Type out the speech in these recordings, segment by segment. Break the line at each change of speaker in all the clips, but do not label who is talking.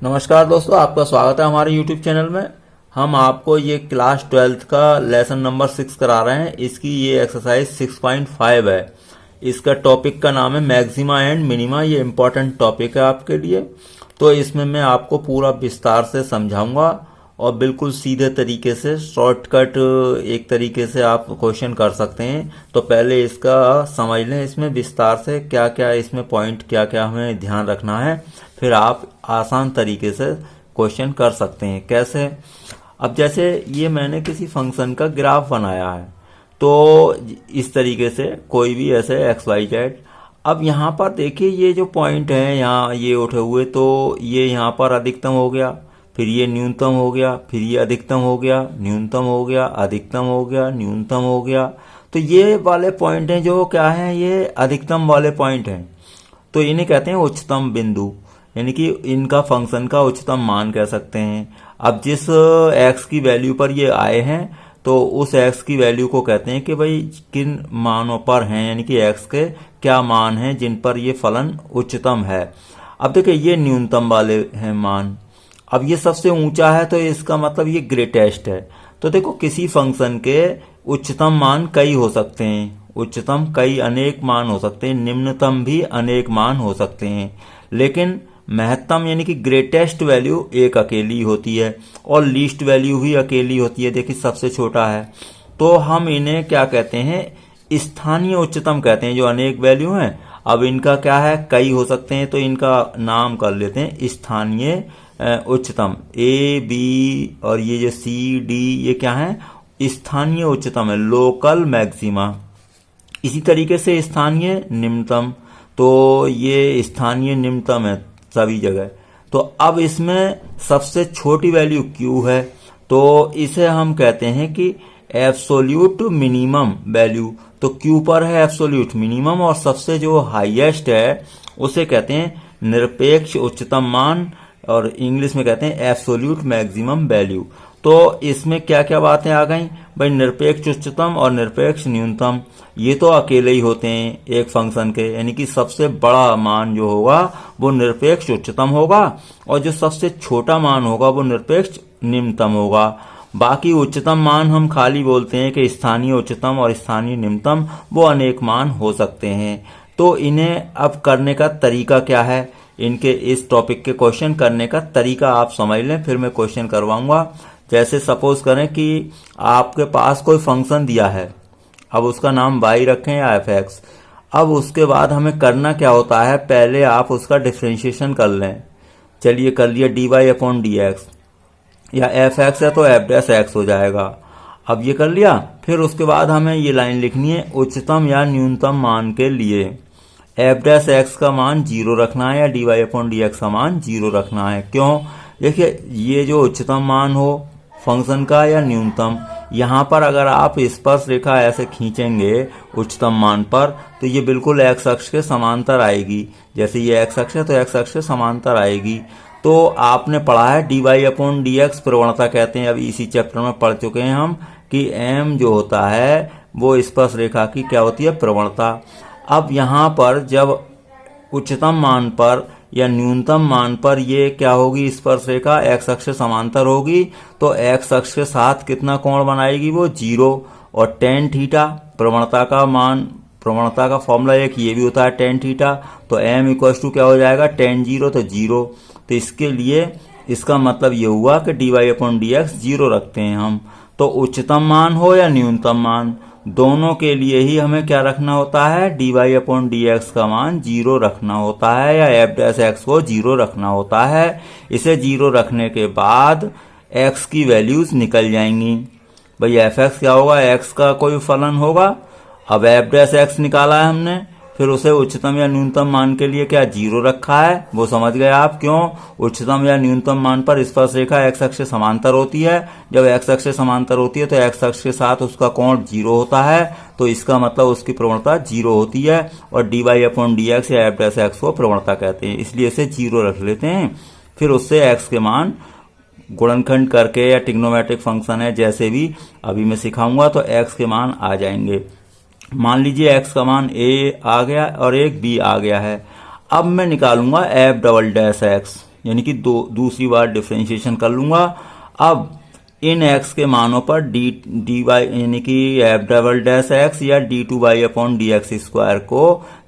नमस्कार दोस्तों, आपका स्वागत है हमारे YouTube चैनल में। हम आपको ये क्लास 12th का लेसन नंबर 6 करा रहे हैं। इसकी ये एक्सरसाइज 6.5 है। इसका टॉपिक का नाम है मैक्सिमा एंड मिनिमा। ये इम्पोर्टेंट टॉपिक है आपके लिए, तो इसमें मैं आपको पूरा विस्तार से समझाऊंगा और बिल्कुल सीधे तरीके से शॉर्टकट एक तरीके से आप क्वेश्चन कर सकते हैं। तो पहले इसका समझ लें, इसमें विस्तार से क्या क्या इसमें पॉइंट क्या क्या हमें ध्यान रखना है, फिर आप आसान तरीके से क्वेश्चन कर सकते हैं। कैसे? अब जैसे ये मैंने किसी फंक्शन का ग्राफ बनाया है, तो इस तरीके से कोई भी ऐसे XYZ। अब यहाँ पर देखिए ये जो पॉइंट है यहाँ ये उठे हुए, तो ये यहाँ पर अधिकतम हो गया, फिर ये न्यूनतम हो गया, फिर ये अधिकतम हो गया, न्यूनतम हो गया, अधिकतम हो गया, न्यूनतम हो गया। तो ये वाले पॉइंट हैं जो क्या हैं, ये अधिकतम वाले पॉइंट हैं, तो इन्हें कहते हैं उच्चतम बिंदु, यानी कि इनका फंक्शन का उच्चतम मान कह सकते हैं। अब जिस x की वैल्यू पर ये आए हैं, तो उस x की वैल्यू को कहते हैं कि भाई किन मानों पर हैं, यानी कि x के क्या मान हैं जिन पर ये फलन उच्चतम है। अब देखिए ये न्यूनतम वाले हैं मान। अब ये सबसे ऊंचा है, तो इसका मतलब ये ग्रेटेस्ट है। तो देखो किसी फंक्शन के उच्चतम मान कई हो सकते हैं, उच्चतम कई अनेक मान हो सकते हैं, निम्नतम भी अनेक मान हो सकते हैं, लेकिन महत्तम यानी कि ग्रेटेस्ट वैल्यू एक अकेली होती है और लीस्ट वैल्यू भी अकेली होती है। देखिए सबसे छोटा है, तो हम इन्हें क्या कहते हैं, स्थानीय उच्चतम कहते हैं। जो अनेक वैल्यू हैं, अब इनका क्या है, कई हो सकते हैं, तो इनका नाम कर लेते हैं स्थानीय उच्चतम। A, B और ये जो C, D ये क्या है, स्थानीय उच्चतम है, लोकल मैक्सिमा। इसी तरीके से स्थानीय निम्नतम, तो ये स्थानीय निम्नतम है सभी जगह। तो अब इसमें सबसे छोटी वैल्यू Q है, तो इसे हम कहते हैं कि एब्सोल्यूट मिनिमम वैल्यू। तो Q पर है एब्सोल्यूट मिनिमम, और सबसे जो हाईएस्ट है उसे कहते हैं निरपेक्ष उच्चतम मान, और इंग्लिश में कहते हैं एब्सोल्यूट मैक्सिमम वैल्यू। तो इसमें क्या क्या बातें आ गई भाई, निरपेक्ष उच्चतम और निरपेक्ष न्यूनतम ये तो अकेले ही होते हैं एक फंक्शन के, यानी कि सबसे बड़ा मान जो होगा वो निरपेक्ष उच्चतम होगा, और जो सबसे छोटा मान होगा वो निरपेक्ष निम्नतम होगा। बाकी उच्चतम मान हम खाली बोलते हैं कि स्थानीय उच्चतम और स्थानीय निम्नतम, वो अनेक मान हो सकते हैं। तो इन्हें अब करने का तरीका क्या है, इनके इस टॉपिक के क्वेश्चन करने का तरीका आप समझ लें, फिर मैं क्वेश्चन करवाऊंगा। जैसे सपोज करें कि आपके पास कोई फंक्शन दिया है, अब उसका नाम y रखें या fx। अब उसके बाद हमें करना क्या होता है, पहले आप उसका डिफरेंशिएशन कर लें। चलिए कर लिया dy/dx, या fx है तो f' हो जाएगा। अब ये कर लिया, फिर उसके बाद हमें ये लाइन लिखनी है उच्चतम या न्यूनतम मान के लिए f' का मान 0 रखना है या dy/dx का मान 0 रखना है। क्यों? देखिए ये जो उच्चतम मान हो फंक्शन का या न्यूनतम, यहाँ पर अगर आप स्पर्श रेखा ऐसे खींचेंगे उच्चतम मान पर, तो ये बिल्कुल x अक्ष के समांतर आएगी। जैसे ये x अक्ष है तो x अक्ष के समांतर आएगी। तो आपने पढ़ा है dy/dx प्रवणता कहते हैं, अभी इसी चैप्टर में पढ़ चुके हैं हम कि m जो होता है वो स्पर्श रेखा की क्या होती है, प्रवणता। अब यहाँ पर जब उच्चतम मान पर या न्यूनतम मान पर ये क्या होगी, स्पर्श रेखा x अक्ष से समांतर होगी, तो x अक्ष के साथ कितना कोण बनाएगी, वो 0। और tan थीटा प्रवणता का मान, प्रवणता का फॉर्मूला एक ये भी होता है tan थीटा, तो m इक्वल टू क्या हो जाएगा, tan 0 तो 0। तो इसके लिए इसका मतलब ये हुआ कि dy/dx 0 रखते हैं हम। तो उच्चतम मान हो या न्यूनतम मान, दोनों के लिए ही हमें क्या रखना होता है, dy/dx का मान 0 रखना होता है या f' को 0 रखना होता है। इसे 0 रखने के बाद x की वैल्यूज निकल जाएंगी। भाई fx क्या होगा, x का कोई फलन होगा। अब f' निकाला है हमने, फिर उसे उच्चतम या न्यूनतम मान के लिए क्या 0 रखा है, वो समझ गए आप। क्यों? उच्चतम या न्यूनतम मान पर स्पर्श रेखा x अक्ष से समांतर होती है। जब x अक्ष से समांतर होती है तो x अक्ष के साथ उसका कोण 0 होता है, तो इसका मतलब उसकी प्रवणता 0 होती है, और dy/dx या f' को प्रवणता कहते हैं, इसलिए इसे 0 रख लेते हैं। फिर उससे x के मान गुणनखंड करके या ट्रिग्नोमेट्रिक फंक्शन है जैसे भी अभी मैं सिखाऊंगा, तो x के मान आ जाएंगे। मान लीजिए x का मान a आ गया और एक b आ गया है। अब मैं निकालूंगा f डबल डैश x। यानी कि दूसरी बार डिफरेंशिएशन कर लूंगा। अब इन x के मानों पर dy यानी कि एफ डबल डैश एक्स या d2y अपॉन dx स्क्वायर को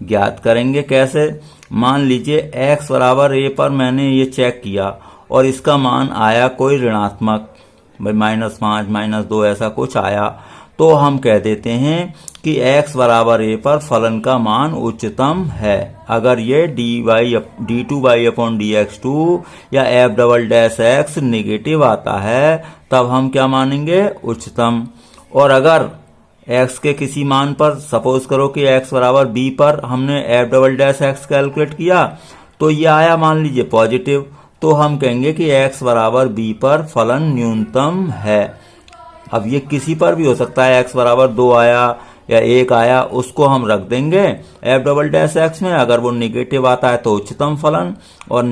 ज्ञात करेंगे। कैसे? मान लीजिए x बराबर a पर मैंने ये चेक किया और इसका मान आया कोई ऋणात्मक, भाई -5 -2 ऐसा कुछ आया, तो हम कह देते हैं कि x बराबर a पर फलन का मान उच्चतम है। अगर ये d2y अपॉन dx2 या F double dash x negative आता है तब हम क्या मानेंगे? उच्चतम। और अगर x के किसी मान पर, सपोज करो कि x बराबर b पर हमने F double dash x calculate किया तो ये आया मान लीजिए पॉजिटिव, तो हम कहेंगे कि x बराबर b पर फलन न्यूनतम है। अब ये किसी पर भी हो सकता है, x बराबर 2 आया या 1 आया, उसको हम रख देंगे एफ डबल डैश एक्स में। अगर वो निगेटिव आता है तो उच्चतम फलन और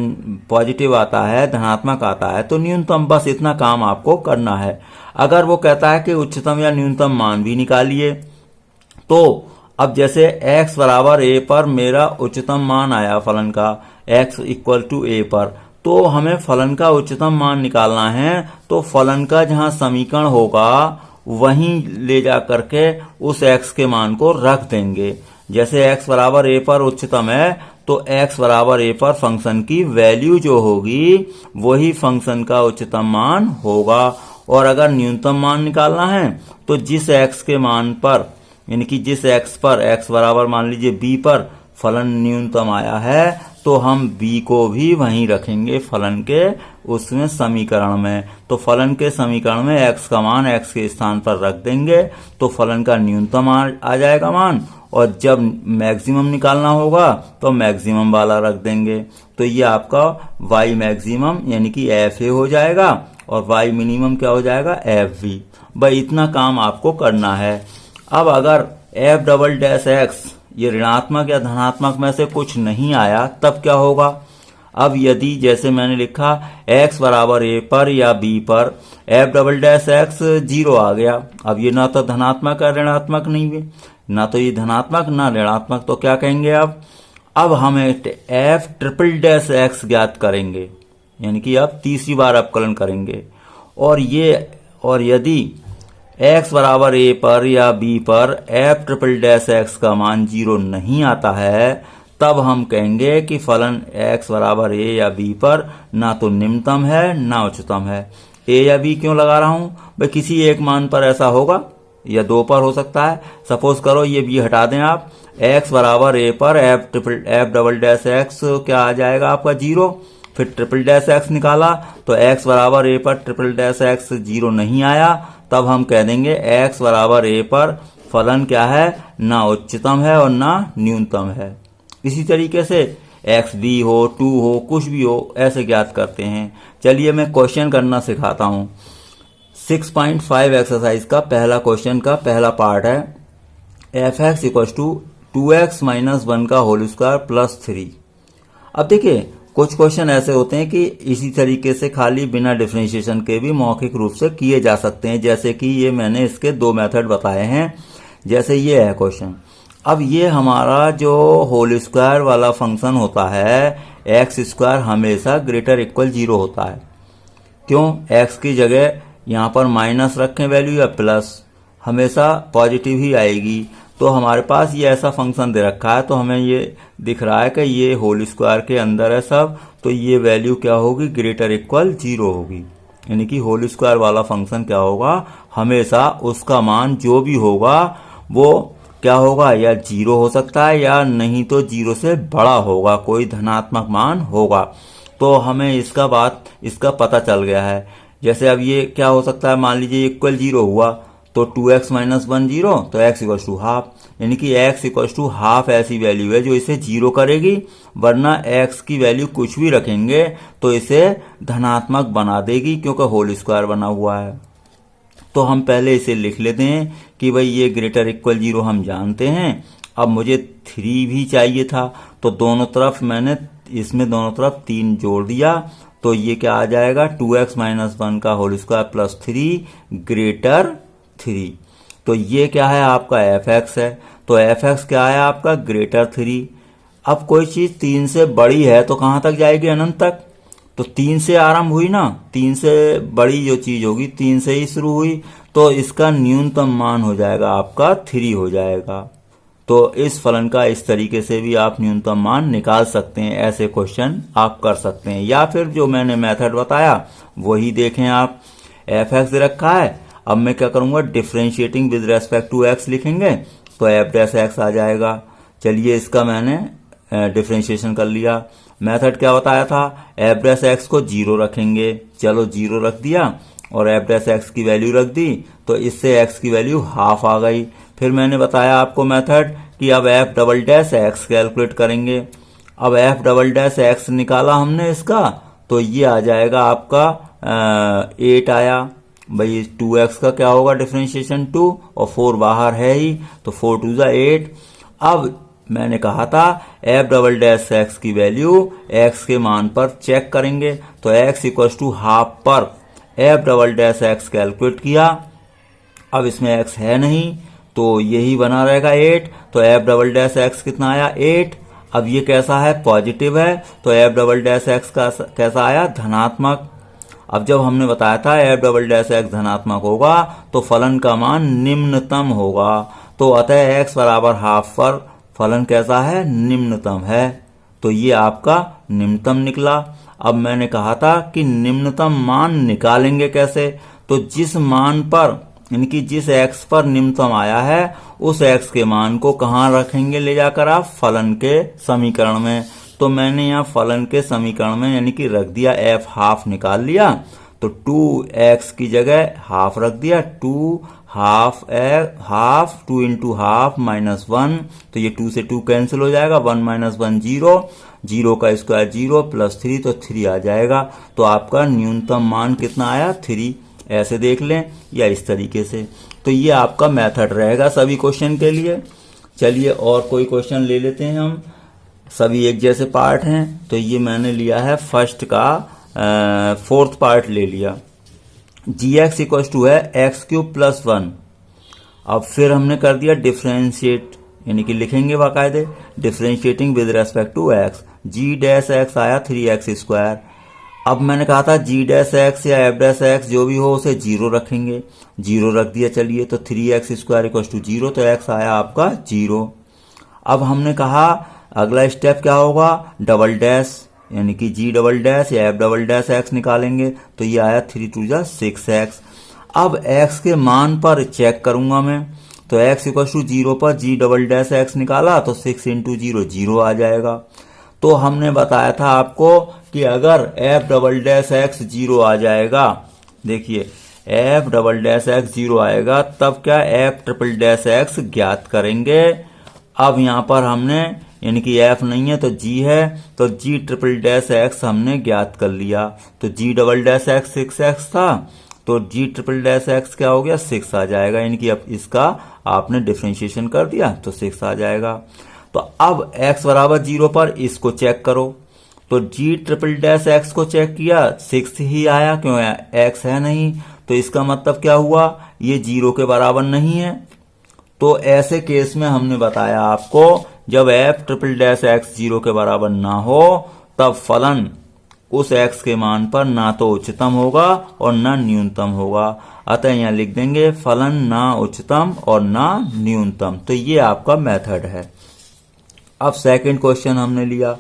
पॉजिटिव आता है, धनात्मक आता है तो न्यूनतम। बस इतना काम आपको करना है। अगर वो कहता है कि उच्चतम या न्यूनतम मान भी निकालिए, तो अब जैसे x बराबर a पर मेरा उच्चतम मान आया फलन का, x इक्वल टू a पर, तो हमें फलन का उच्चतम मान निकालना है। तो फलन का जहां समीकरण होगा वहीं ले जा करके उस x के मान को रख देंगे। जैसे x बराबर a पर उच्चतम है तो x बराबर a पर फंक्शन की वैल्यू जो होगी वही फंक्शन का उच्चतम मान होगा। और अगर न्यूनतम मान निकालना है तो जिस x के मान पर, यानी कि जिस x पर, x बराबर मान लीजिए b पर फलन न्यूनतम आया है तो हम b को भी वहीं रखेंगे फलन के उसमें समीकरण में। तो फलन के समीकरण में x का मान x के स्थान पर रख देंगे तो फलन का न्यूनतम आ जाएगा मान, और जब मैक्सिमम निकालना होगा तो मैक्सिमम वाला रख देंगे। तो ये आपका y मैक्सिमम यानी कि fa हो जाएगा और y मिनिमम क्या हो जाएगा? fv। भाई इतना काम आपको करना है। अब अगर एफ डबल डैश एक्स ये ऋणात्मक या धनात्मक में से कुछ नहीं आया तब क्या होगा? अब यदि जैसे मैंने लिखा x बराबर a पर या b पर एफ डबल डैश एक्स 0 आ गया, अब ये ना तो धनात्मक या ऋणात्मक नहीं है, ना तो ये धनात्मक ना ऋणात्मक, तो क्या कहेंगे? अब हम एफ ट्रिपल डैश एक्स ज्ञात करेंगे, यानी कि अब तीसरी बार अवकलन करेंगे। और यदि x बराबर a पर या b पर एफ ट्रिपल डैश एक्स का मान 0 नहीं आता है तब हम कहेंगे कि फलन x बराबर a या b पर ना तो निम्नतम है ना उच्चतम है। a या b क्यों लगा रहा हूं? भाई किसी एक मान पर ऐसा होगा या 2 पर हो सकता है। सपोज करो ये b हटा दें आप, x बराबर a पर एफ डबल डैश एक्स क्या आ जाएगा आपका? 0। फिर ट्रिपल डैश एक्स निकाला तो x बराबर a पर ट्रिपल डैश एक्स 0 नहीं आया, तब हम कह देंगे x बराबर a पर फलन क्या है? ना उच्चतम है और ना न्यूनतम है। इसी तरीके से x b हो, 2 हो, कुछ भी हो, ऐसे ज्ञात करते हैं। चलिए मैं क्वेश्चन करना सिखाता हूं। 6.5 एक्सरसाइज का पहला क्वेश्चन का पहला पार्ट है, F X equal to 2x minus 1 का होल स्क्वायर प्लस 3। अब देखिए कुछ क्वेश्चन ऐसे होते हैं कि इसी तरीके से खाली बिना डिफरेंशिएशन के भी मौखिक रूप से किए जा सकते हैं, जैसे कि ये मैंने इसके 2 मेथड बताए हैं। जैसे ये है क्वेश्चन, अब ये हमारा जो होल स्क्वायर वाला फंक्शन होता है, एक्स स्क्वायर हमेशा ग्रेटर इक्वल 0 होता है। क्यों? एक्स की जगह यहाँ पर माइनस रखें वैल्यू या प्लस, हमेशा पॉजिटिव ही आएगी। तो हमारे पास ये ऐसा फंक्शन दे रखा है, तो हमें ये दिख रहा है कि ये होल स्क्वायर के अंदर है सब, तो ये वैल्यू क्या होगी? ग्रेटर इक्वल 0 होगी। यानी कि होल स्क्वायर वाला फंक्शन क्या होगा? हमेशा उसका मान जो भी होगा वो क्या होगा? या 0 हो सकता है या नहीं तो 0 से बड़ा होगा, कोई धनात्मक मान होगा। तो हमें इसका पता चल गया है। जैसे अब ये क्या हो सकता है? मान लीजिए इक्वल 0 हुआ तो 2x माइनस 1 0, तो x इक्वल टू हाफ, यानी कि x इक्वल टू हाफ ऐसी वैल्यू है जो इसे 0 करेगी, वरना x की वैल्यू कुछ भी रखेंगे तो इसे धनात्मक बना देगी क्योंकि होल स्क्वायर बना हुआ है। तो हम पहले इसे लिख लेते हैं कि भाई ये ग्रेटर इक्वल 0 हम जानते हैं। अब मुझे 3 भी चाहिए था, तो दोनों तरफ मैंने इसमें दोनों तरफ 3 जोड़ दिया, तो ये क्या आ जाएगा? 2x माइनस 1 का होल स्क्वायर प्लस 3 ग्रेटर 3। तो ये क्या है? आपका एफ एक्स है। तो एफ एक्स क्या है आपका? ग्रेटर 3। अब कोई चीज 3 से बड़ी है तो कहां तक जाएगी? अनंत तक। तो 3 से आरंभ हुई ना, 3 से बड़ी जो चीज होगी 3 से ही शुरू हुई, तो इसका न्यूनतम मान हो जाएगा आपका 3 हो जाएगा। तो इस फलन का इस तरीके से भी आप न्यूनतम मान निकाल सकते हैं, ऐसे क्वेश्चन आप कर सकते हैं। या फिर जो मैंने मेथड बताया वही देखें आप। एफ एक्स रखा है, अब मैं क्या करूंगा, differentiating with respect to X लिखेंगे तो एफ डैश एक्स आ जाएगा। चलिए इसका मैंने डिफरेंशिएशन कर लिया। मेथड क्या बताया था, एफ डैश एक्स को 0 रखेंगे, चलो 0 रख दिया और एफ डैश एक्स की वैल्यू रख दी, तो इससे एक्स की वैल्यू हाफ आ गई। फिर मैंने बताया आपको मेथड कि अब F double dash x calculate करेंगे। अब एफ डबल डैश एक्स निकाला हमने इसका, तो ये आ जाएगा आपका 8 आया। भाई 2x का क्या होगा डिफरेंशिएशन 2 और 4 बाहर है ही, तो 4 2 जा 8। अब मैंने कहा था एफ डबल डैश एक्स की वैल्यू x के मान पर चेक करेंगे, तो x इक्वल टू हाफ पर F double dash x calculate किया। अब इसमें x है नहीं तो यही बना रहेगा 8, तो एफ डबल डैश एक्स कितना आया 8। अब ये कैसा है, पॉजिटिव है, तो एफ डबल डैश एक्स का कैसा आया, धनात्मक। अब जब हमने बताया था एफ डबल डैश एक्स धनात्मक होगा तो फलन का मान निम्नतम होगा, तो अतः x बराबर हाफ पर फलन कैसा है, निम्नतम है। तो ये आपका निम्नतम निकला। अब मैंने कहा था कि निम्नतम मान निकालेंगे कैसे, तो जिस मान पर यानी कि जिस x पर निम्नतम आया है उस x के मान को कहाँ रखेंगे ले जाकर आप, फलन के समीकरण में। तो मैंने यहाँ फलन के समीकरण में यानी कि रख दिया f हाफ निकाल लिया, तो 2x की जगह हाफ रख दिया, 2 हाफ 2 इंटू हाफ माइनस 1, तो ये 2 से 2 कैंसिल हो जाएगा, 1 माइनस 1 0, 0 का स्क्वायर 0 प्लस 3 तो 3 आ जाएगा। तो आपका न्यूनतम मान कितना आया, 3। ऐसे देख लें या इस तरीके से। तो ये आपका मेथड रहेगा सभी क्वेश्चन के लिए। चलिए और कोई क्वेश्चन ले लेते हैं हम, सभी एक जैसे पार्ट हैं। तो ये मैंने लिया है फर्स्ट का 4th पार्ट ले लिया। जी एक्स इक्वल टू है एक्स क्यूब प्लस 1। अब फिर हमने कर दिया डिफ्रेंशिएट, यानी कि लिखेंगे बाकायदे differentiating with respect to X. G dash X आया 3x स्क्वायर। अब मैंने कहा था जी डैश एक्स या एफ डैश एक्स जो भी हो उसे 0 रखेंगे, 0 रख दिया। चलिए तो 3x स्क्वायर इक्वल टू 0, तो x आया आपका 0। अब हमने कहा अगला स्टेप क्या होगा, डबल डैश यानी कि जी डबल डैश या एफ डबल डैश एक्स निकालेंगे, तो ये आया 3 2 जा 6x। अब x के मान पर चेक करूंगा मैं, तो x इक्वल टू 0 पर जी डबल डैश एक्स निकाला तो 6 इंटू 0 0 आ जाएगा। तो हमने बताया था आपको कि अगर एफ डबल डैश एक्स 0 आ जाएगा, देखिए एफ डबल डैश एक्स 0 आएगा तब क्या एफ ट्रिपल डैश एक्स ज्ञात करेंगे। अब यहाँ पर हमने यानी कि एफ नहीं है तो जी है, तो जी ट्रिपल डैश एक्स हमने ज्ञात कर लिया। तो जी डबल डैश एक्स 6x था, तो जी ट्रिपल डैश एक्स क्या हो गया 6 आ जाएगा, यानी कि अब इसका आपने डिफरेंशिएशन कर दिया तो 6 आ जाएगा। तो अब x बराबर 0 पर इसको चेक करो, तो जी ट्रिपल डैश एक्स को चेक किया 6 ही आया, क्यों x है नहीं, तो इसका मतलब क्या हुआ ये 0 के बराबर नहीं है। तो ऐसे केस में हमने बताया आपको जब f ट्रिपल डैश एक्स 0 के बराबर ना हो तब फलन उस x के मान पर ना तो उच्चतम होगा और ना न्यूनतम होगा। अतः यहाँ लिख देंगे फलन ना उच्चतम और ना न्यूनतम। तो ये आपका मेथड है। अब सेकंड क्वेश्चन हमने लिया,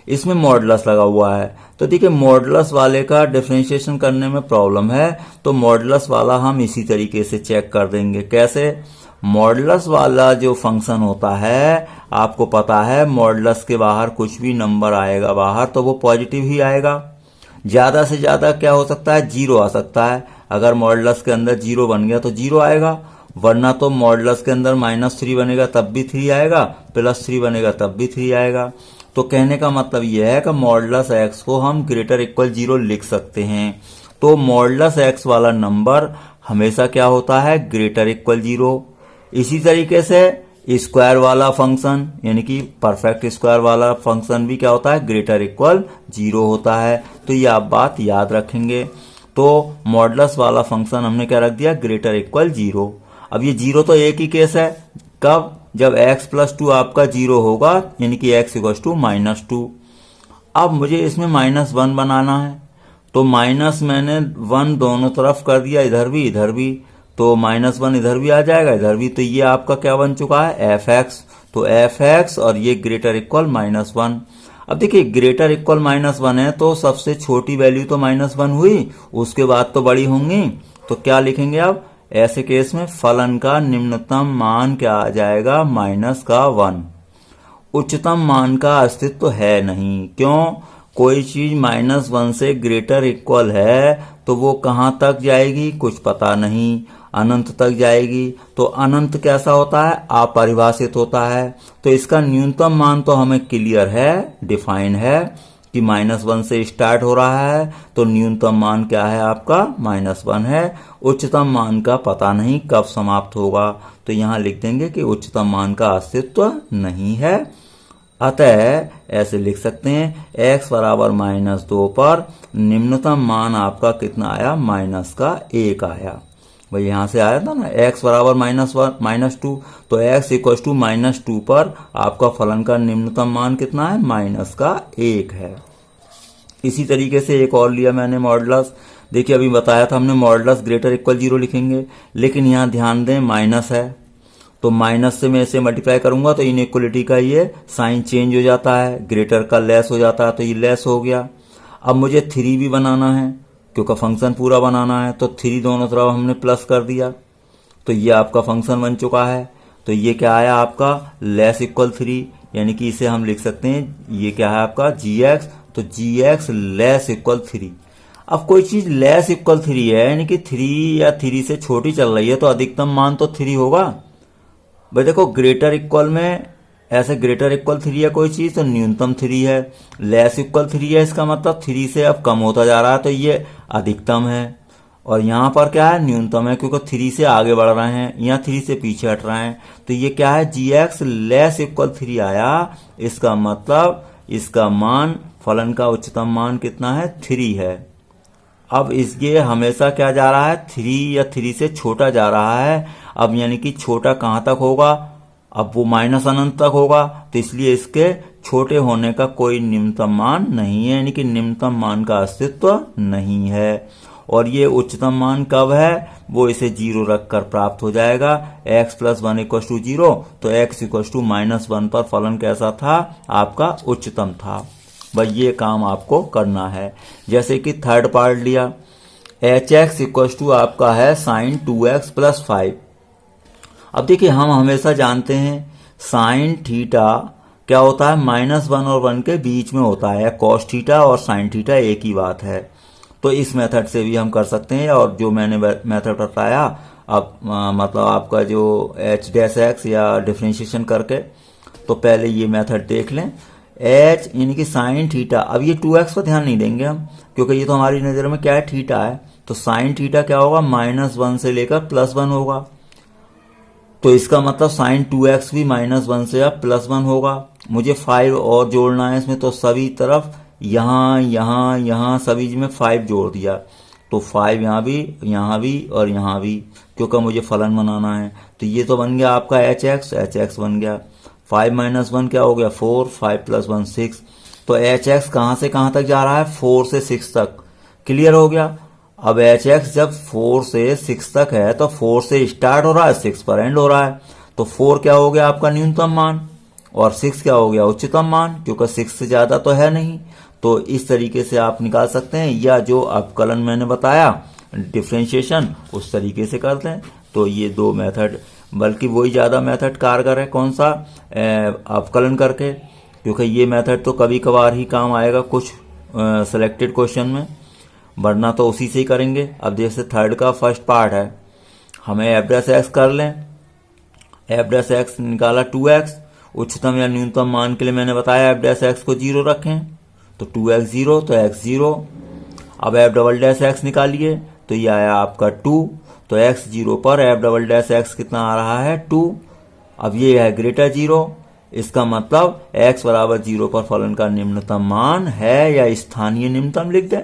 इसमें मॉडुलस लगा हुआ है। तो देखिए मॉडुलस वाले का डिफरेंशिएशन करने में प्रॉब्लम है, तो मॉडुलस वाला हम इसी तरीके से चेक कर देंगे। कैसे, मॉडुलस वाला जो फंक्शन होता है आपको पता है मॉडुलस के बाहर कुछ भी नंबर आएगा बाहर तो वो पॉजिटिव ही आएगा। ज्यादा से ज्यादा क्या हो सकता है 0 आ सकता है। अगर मॉडुलस के अंदर 0 बन गया तो 0 आएगा, वरना तो मॉडुलस के अंदर -3 बनेगा तब भी 3 आएगा, +3 बनेगा तब भी 3 आएगा। तो कहने का मतलब यह है कि मॉडुलस x को हम ग्रेटर इक्वल 0 लिख सकते हैं। तो मॉडुलस x वाला नंबर हमेशा क्या होता है ग्रेटर इक्वल 0। इसी तरीके से स्क्वायर वाला फंक्शन यानी कि परफेक्ट स्क्वायर वाला फंक्शन भी क्या होता है ग्रेटर इक्वल 0 होता है। तो ये आप बात याद रखेंगे। तो मॉडुलस वाला फंक्शन हमने क्या रख दिया ग्रेटर इक्वल 0। अब ये 0 तो एक ही केस है, कब, जब x + 2 आपका 0 होगा यानी कि x = -2। अब मुझे इसमें -1 बनाना है, तो माइनस मैंने 1 दोनों तरफ कर दिया, इधर भी, तो -1 इधर भी आ जाएगा, इधर भी। तो ये आपका क्या बन चुका है, fx। तो fx और ये ग्रेटर इक्वल -1। अब देखिए ग्रेटर इक्वल -1 है तो सबसे छोटी वैल्यू तो -1 हुई, उसके बाद तो बड़ी होंगी। तो क्या लिखेंगे अब, ऐसे केस में फलन का निम्नतम मान क्या आ जाएगा, -1। उच्चतम मान का अस्तित्व है नहीं। क्यों, कोई चीज -1 से ग्रेटर इक्वल है तो वो कहां तक जाएगी, कुछ पता नहीं, अनंत तक जाएगी। तो अनंत कैसा होता है, अपरिभाषित होता है। तो इसका न्यूनतम मान तो हमें क्लियर है, डिफाइन है कि -1 से स्टार्ट हो रहा है, तो न्यूनतम मान क्या है आपका, -1 है। उच्चतम मान का पता नहीं कब समाप्त होगा, तो यहां लिख देंगे कि उच्चतम मान का अस्तित्व नहीं है। अतः ऐसे लिख सकते हैं, x बराबर -2 पर निम्नतम मान आपका कितना आया, -1 आया। भाई यहां से आया था ना, x बराबर -2, तो x इक्वल टू -2 पर आपका फलन का निम्नतम मान कितना है, -1 है। इसी तरीके से एक और लिया मैंने मॉडुलस। देखिए अभी बताया था हमने मॉडुलस ग्रेटर इक्वल 0 लिखेंगे, लेकिन यहाँ ध्यान दें माइनस है, तो माइनस से मैं इसे मल्टीप्लाई करूंगा तो इनइक्वलिटी का ये साइन चेंज हो जाता है, ग्रेटर का लेस हो जाता है, तो ये लेस हो गया। अब मुझे 3 भी बनाना है, क्योंकि फंक्शन पूरा बनाना है, तो 3 दोनों तरफ हमने प्लस कर दिया, तो ये आपका फंक्शन बन चुका है। तो ये क्या आया आपका, लेस इक्वल 3, यानी कि इसे हम लिख सकते हैं, ये क्या है आपका gx, तो gx लेस इक्वल 3। अब कोई चीज लेस इक्वल 3 है, यानी कि 3 या 3 से छोटी चल रही है, तो अधिकतम मान तो 3 होगा। भाई देखो ग्रेटर इक्वल में ऐसे ग्रेटर इक्वल 3 है कोई चीज, तो न्यूनतम 3 है। लेस इक्वल 3 है, इसका मतलब 3 से अब कम होता जा रहा है, तो ये अधिकतम है। और यहाँ पर क्या है, न्यूनतम है, क्योंकि 3 से आगे बढ़ रहे हैं, यहाँ 3 से पीछे हट रहे हैं। तो ये क्या है, gx लेस इक्वल 3 आया। इसका मतलब इसका मान, फलन का उच्चतम मान कितना है, 3 है। अब इसके हमेशा क्या जा रहा है, 3 या 3 से छोटा जा रहा है। अब यानी कि छोटा कहां तक होगा, अब वो माइनस अनंत तक होगा, तो इसलिए इसके छोटे होने का कोई निम्नतम मान नहीं है, यानी कि निम्नतम मान का अस्तित्व नहीं है। और ये उच्चतम मान कब है, वो इसे 0 रखकर प्राप्त हो जाएगा। x + 1 = 0, तो x = -1 पर फलन कैसा था, आपका उच्चतम था। भाई ये काम आपको करना है। जैसे कि थर्ड पार्ट लिया, hx = आपका है sin 2x + 5। अब देखिए हम हमेशा जानते हैं साइन थीटा क्या होता है, -1 और 1 के बीच में होता है। कॉस थीटा और साइन थीटा एक ही बात है। तो इस मेथड से भी हम कर सकते हैं, और जो मैंने मेथड बताया, अब मतलब आपका जो h' या डिफरेंशिएशन करके, तो पहले ये मेथड देख लें। h यानी कि साइन थीटा, अब ये 2x पर ध्यान नहीं देंगे हम, क्योंकि ये तो हमारी नजर में क्या है, थीटा है। तो साइन थीटा क्या होगा, -1 से लेकर +1 होगा। तो इसका मतलब साइन 2x भी -1 से अब +1 होगा। मुझे 5 और जोड़ना है इसमें, तो सभी तरफ यहाँ सभी में 5 जोड़ दिया, तो 5 यहाँ भी और यहाँ भी, क्योंकि मुझे फलन बनाना है। तो ये तो बन गया आपका hx बन गया। 5 - 1 क्या हो गया, 4, 5 + 1 6। तो hx कहां से कहां तक जा रहा है, 4 से 6 तक। क्लियर हो गया। अब hx जब 4 से 6 तक है, तो 4 से स्टार्ट हो रहा है, 6 पर एंड हो रहा है। तो 4 क्या हो गया आपका न्यूनतम मान, और 6 क्या हो गया उच्चतम मान, क्योंकि 6 से ज्यादा तो है नहीं। तो इस तरीके से आप निकाल सकते हैं, या जो अवकलन मैंने बताया डिफरेंशिएशन, उस तरीके से करते हैं। तो ये 2 मेथड, बल्कि वही ज्यादा मेथड कारगर है, कौन सा, अवकलन करके, क्योंकि ये मेथड तो कभी कभार ही काम आएगा कुछ सिलेक्टेड क्वेश्चन में, वरना तो उसी से ही करेंगे। अब जैसे थर्ड का फर्स्ट पार्ट है, हमें f' कर लें। f' निकाला 2x, उच्चतम या न्यूनतम मान के लिए मैंने बताया f' को 0 रखें, तो 2x 0, तो x 0। अब f" निकालिए, तो ये आया आपका 2, तो x 0 पर f" कितना आ रहा है, 2। अब ये है ग्रेटर 0, इसका मतलब x = 0 पर फलन का निम्नतम मान है, या स्थानीय निम्नतम लिख दें।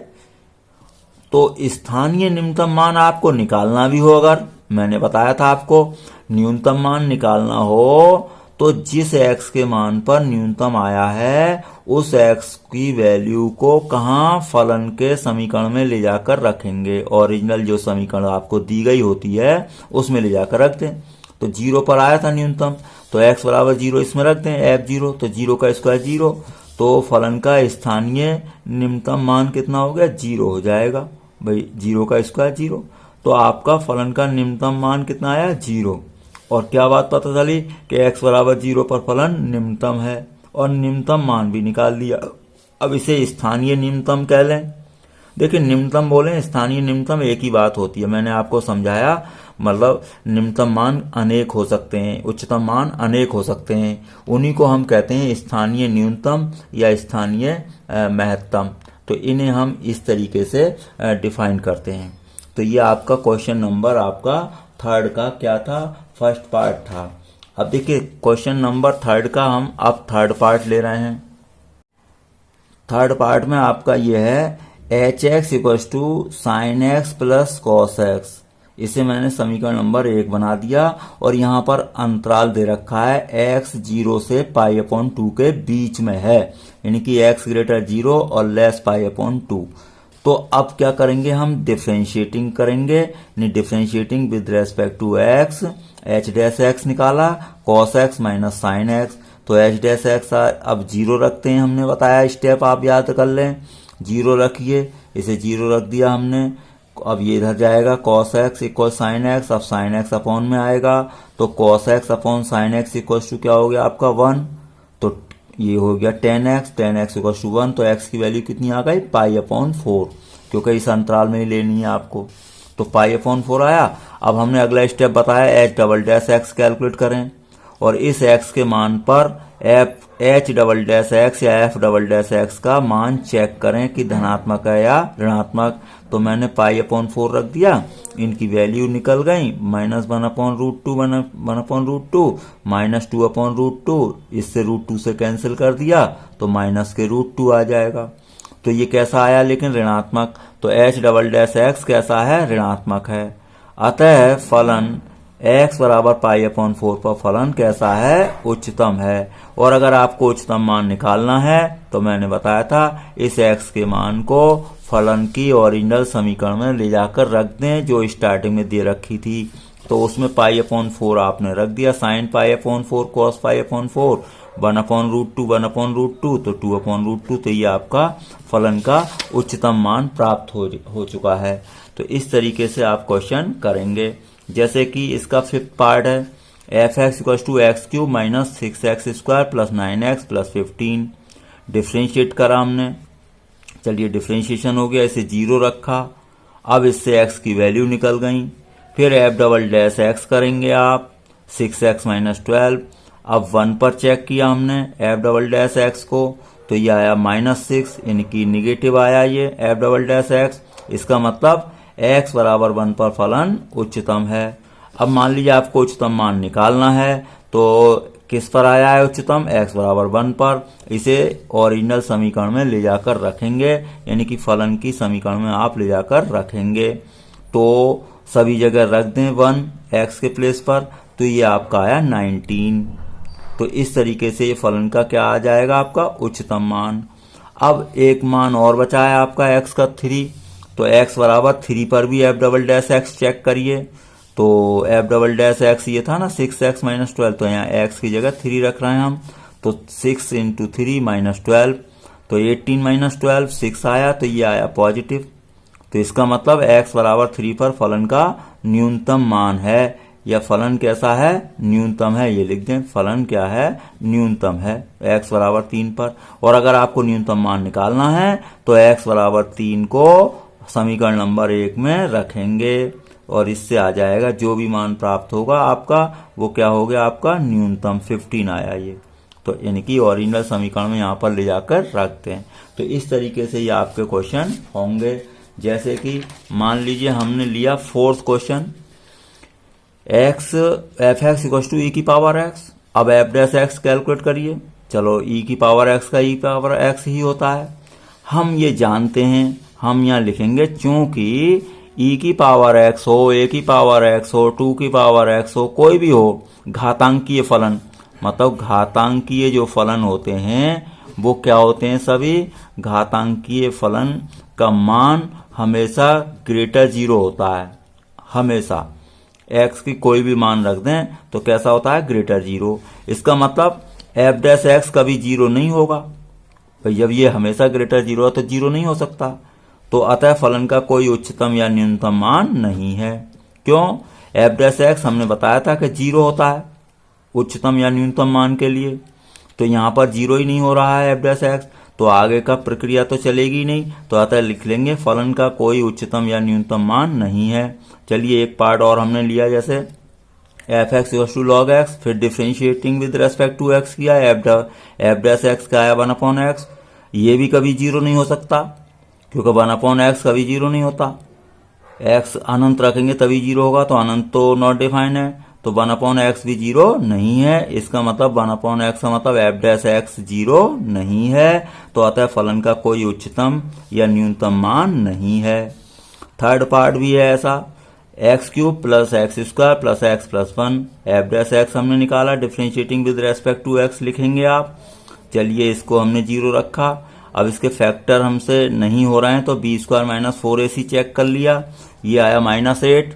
तो स्थानीय निम्नतम मान आपको निकालना भी हो, अगर मैंने बताया था आपको न्यूनतम मान निकालना हो, तो तो जिस x के मान पर न्यूनतम आया है उस x की वैल्यू को कहाँ फलन के समीकरण में ले जाकर रखेंगे। ओरिजिनल जो समीकरण आपको दी गई होती है उसमें ले जाकर रखते हैं। तो 0 पर आया था न्यूनतम, तो x बराबर 0 इसमें रखते हैं, f0, तो 0 का स्क्वायर 0, तो फलन का स्थानीय निम्नतम मान कितना हो गया, 0 हो जाएगा। भाई 0 का स्क्वायर 0, तो आपका फलन का निम्नतम मान कितना आया, 0। और क्या बात पता चली कि x बराबर 0 पर फलन निम्नतम है और निम्नतम मान भी निकाल दिया। अब इसे स्थानीय निम्नतम कह लें। देखिए निम्नतम बोले स्थानीय निम्नतम एक ही बात होती है, मैंने आपको समझाया। मतलब निम्नतम मान अनेक हो सकते हैं, उच्चतम मान अनेक हो सकते हैं, उन्हीं को हम कहते हैं स्थानीय न्यूनतम या स्थानीय महत्तम। तो इन्हें हम इस तरीके से डिफाइन करते हैं। तो ये आपका क्वेश्चन नंबर आपका 3rd का क्या था, फर्स्ट पार्ट था। अब देखिए क्वेश्चन नंबर 3rd का हम अब 3rd पार्ट ले रहे हैं। 3rd पार्ट में आपका ये है hx equals to sine X plus cos X. इसे मैंने समीकरण नंबर 1 बना दिया और यहाँ पर अंतराल दे रखा है x 0 से π/2 के बीच में है, यानी कि x ग्रेटर 0 और लेस π/2। तो अब क्या करेंगे, हम डिफरेंशिएटिंग करेंगे, differentiating with respect to x, h dash x निकाला, cos x minus sine x, तो h डैश x अब 0 रखते हैं, हमने बताया स्टेप आप याद कर लें। 0 रखिए, इसे 0 रख दिया हमने। अब ये इधर जाएगा cos x equal sine x, अब साइन x अपॉन में आएगा, तो cos x upon sine x equal to क्या हो गया आपका 1, तो ये हो गया tan x इक्वल टू 1, तो x की वैल्यू कितनी आ गई, π/4, क्योंकि इस अंतराल में ही लेनी है आपको, तो π/4 आया। अब हमने अगला स्टेप बताया h double dash x calculate करें और इस x के मान पर h डबल डैश x या f डबल डैश x का मान चेक करें कि धनात्मक है या ऋणात्मक। तो मैंने π/4 रख दिया, इनकी वैल्यू निकल गई, -1/√2 1/√2 -2/√2, इससे √2 से कैंसिल कर दिया तो माइनस के √2 आ जाएगा। तो ये कैसा आया लेकिन ऋणात्मक, तो h डबल डैश x कैसा है, ऋणात्मक है। अतः फलन x बराबर π/4 पर फलन कैसा है, उच्चतम है। और अगर आपको उच्चतम मान निकालना है तो मैंने बताया था इस x के मान को फलन की ओरिजिनल समीकरण में ले जाकर रख दें जो स्टार्टिंग में दे रखी थी। तो उसमें π/4 आपने रख दिया, साइन π/4 cos π/4 1/√2 1/√2, तो 2/√2, तो ये आपका फलन का उच्चतम मान प्राप्त हो चुका है। तो इस तरीके से आप क्वेश्चन करेंगे। जैसे कि इसका 5th पार्ट है, f(x) equals to x³ minus 6x² plus 9x plus 15। Differentiate करा हमने, चलिए डिफ्रेंशिएशन हो गया, इसे 0 रखा। अब इससे x की वैल्यू निकल गई। फिर f डबल डैश x करेंगे आप, 6x माइनस 12। अब 1 पर चेक किया हमने f डबल डैश x को, तो ये आया -6, यानी कि निगेटिव आया ये f डबल डैश x। इसका मतलब x बराबर 1 पर फलन उच्चतम है। अब मान लीजिए आपको उच्चतम मान निकालना है, तो किस पर आया है उच्चतम, x बराबर 1 पर। इसे ओरिजिनल समीकरण में ले जाकर रखेंगे, यानी कि फलन की समीकरण में आप ले जाकर रखेंगे। तो सभी जगह रख दें 1 x के प्लेस पर, तो ये आपका आया 19। तो इस तरीके से ये फलन का क्या आ जाएगा, आपका उच्चतम मान। अब एक मान और बचा है आपका x का 3, तो x बराबर 3 पर भी f double dash x check करिए। तो f डबल डैश x ये था ना 6x माइनस 12, तो यहाँ x की जगह 3 रख रहे हैं हम, तो 6 × 3 माइनस 12, तो 18 माइनस 12 6 आया, तो ये आया पॉजिटिव। तो इसका मतलब x बराबर 3 पर फलन का न्यूनतम मान है, या फलन कैसा है, न्यूनतम है। ये लिख दें, फलन क्या है, न्यूनतम है x बराबर 3 पर। और अगर आपको न्यूनतम मान निकालना है तो x बराबर 3 को समीकरण नंबर 1 में रखेंगे और इससे आ जाएगा जो भी मान प्राप्त होगा आपका, वो क्या हो गया आपका न्यूनतम 15 आया ये। तो यानी कि ओरिजिनल समीकरण में यहाँ पर ले जाकर रखते हैं। तो इस तरीके से ये आपके क्वेश्चन होंगे। जैसे कि मान लीजिए हमने लिया 4th question, f(x) equals to e की पावर x। अब f डैश x कैलकुलेट करिए। चलो e की पावर x का e पावर x ही होता है, हम ये जानते हैं। हम यहाँ लिखेंगे चूंकि e की पावर x हो, a की पावर x हो, 2 की पावर x हो, कोई भी हो घातांकीय फलन, मतलब घातांकीय जो फलन होते हैं वो क्या होते हैं, सभी घातांकीय फलन का मान हमेशा ग्रेटर 0 होता है। हमेशा x की कोई भी मान रख दें तो कैसा होता है, ग्रेटर 0। इसका मतलब f डैश x कभी 0 नहीं होगा। भाई जब ये हमेशा ग्रेटर 0 है तो 0 नहीं हो सकता। तो अतः फलन का कोई उच्चतम या न्यूनतम मान नहीं है। क्यों, f डैश x हमने बताया था कि 0 होता है उच्चतम या न्यूनतम मान के लिए, तो यहाँ पर 0 ही नहीं हो रहा है f डैश x, तो आगे का प्रक्रिया तो चलेगी नहीं। तो अतः लिख लेंगे फलन का कोई उच्चतम या न्यूनतम मान नहीं है। चलिए एक पार्ट और हमने लिया, जैसे F X equals to log X, फिर differentiating with respect to X किया, एफ डैश एक्स का आया 1/x। ये भी कभी 0 नहीं हो सकता क्योंकि 1/x कभी 0 नहीं होता। x अनंत रखेंगे तभी 0 होगा, तो अनंत तो नॉट डिफाइंड है, तो 1/x भी 0 नहीं है। इसका मतलब 1/x का मतलब एफ डैश एक्स 0 नहीं है। तो अतः फलन का कोई उच्चतम या न्यूनतम मान नहीं है। थर्ड पार्ट भी है ऐसा, X cube plus X square plus X plus 1, F dash X हमने निकाला, differentiating with respect to X लिखेंगे आप। चलिए इसको हमने 0 रखा। अब इसके फैक्टर हमसे नहीं हो रहे हैं तो B square minus 4ac check कर लिया, ये आया -8।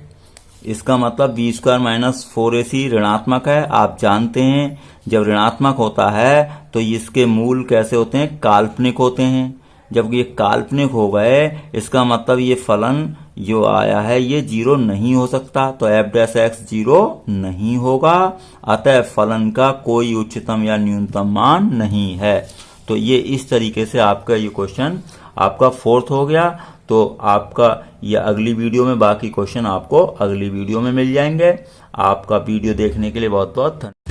इसका मतलब बी स्क्वायर माइनस 4ac ऋणात्मक है। आप जानते हैं जब ऋणात्मक होता है तो इसके मूल कैसे होते हैं, काल्पनिक होते हैं। जब ये काल्पनिक हो गए इसका मतलब ये फलन जो आया है ये 0 नहीं हो सकता, तो एफ डैश एक्स 0 नहीं होगा। अतः फलन का कोई उच्चतम या न्यूनतम मान नहीं है। तो ये इस तरीके से आपका ये क्वेश्चन आपका 4th हो गया। तो आपका ये अगली वीडियो में बाकी क्वेश्चन आपको अगली वीडियो में मिल जाएंगे। आपका वीडियो देखने के लिए बहुत बहुत धन्यवाद।